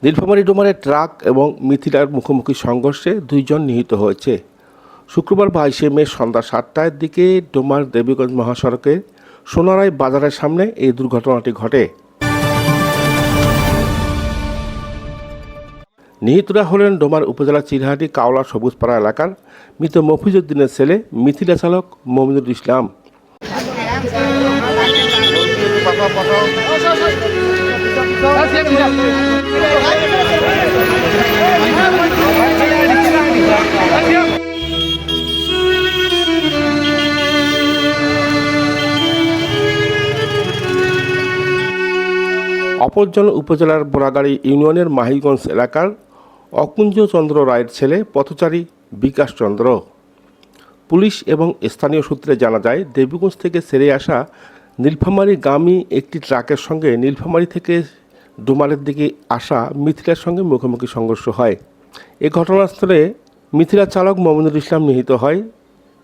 Nilphamari ডোমারে truck এবং মিথিলার মুখোমুখি সংঘর্ষে 2 জন নিহত হয়েছে। শুক্রবার 22শে মে সন্ধ্যা 7টার দিকে ডোমার দেবীগঞ্জ মহাসড়কে সোনারাই বাজারের সামনে এই দুর্ঘটনাটি ঘটে। নিহতরা হলেন ডোমার উপজেলা চিরহাটি কাওলা সবুজপাড়া এলাকার মৃত মফিজউদ্দিনের ছেলে মিথিলা চালক মমিনুল ইসলাম। অপরজন উপজেলার বোরাগাড়ি ইউনিয়নের মাহিগঞ্জ এলাকার অকুঞ্জ চন্দ্র রায়ের ছেলে পথচারী বিকাশ চন্দ্র। পুলিশ এবং স্থানীয় সূত্রে জানা যায়, দেবীগঞ্জ থেকে ছেড়ে আসা নীলফামারীগামী একটি ট্রাকের সঙ্গে নীলফামারী থেকে ডোমারের দিকে আসা মিথিলার সঙ্গে মুখোমুখি সংঘর্ষ হয়। এ ঘটনাস্থলে মিথিলা চালক মমিনুল ইসলাম নিহত হয়।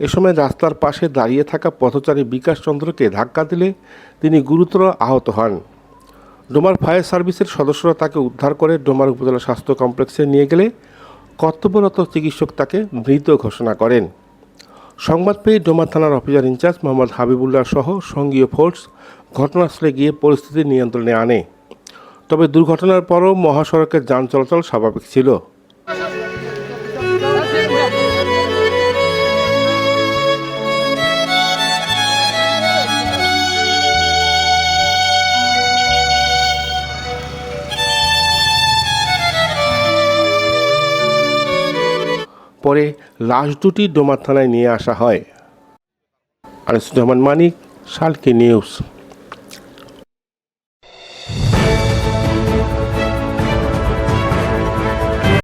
এ সময় রাস্তার পাশে দাঁড়িয়ে থাকা পথচারী বিকাশ চন্দ্রকে ধাক্কা দিলে তিনি গুরুতর আহত হন। ডোমার ফায়ার সার্ভিসের সদস্যরা তাকে উদ্ধার করে ডোমার উপজেলা স্বাস্থ্য কমপ্লেক্সে নিয়ে গেলে কর্তব্যরত চিকিৎসক তাকে মৃত ঘোষণা করেন। সংবাদ পেয়ে ডোমা থানার অফিসার ইনচার্জ মোহাম্মদ হাবিবুল্লাহ সহ সঙ্গীয় ফোর্স ঘটনাস্থলে গিয়ে পরিস্থিতি নিয়ন্ত্রণে আনে। তবে দুর্ঘটনার পরও মহাসড়কের যান চলাচল স্বাভাবিক ছিল। পরে লাশ দুটি ডোমা থানায় নিয়ে আসা হয়। আনিসুজ্জামান মানিক, শালকি নিউজ।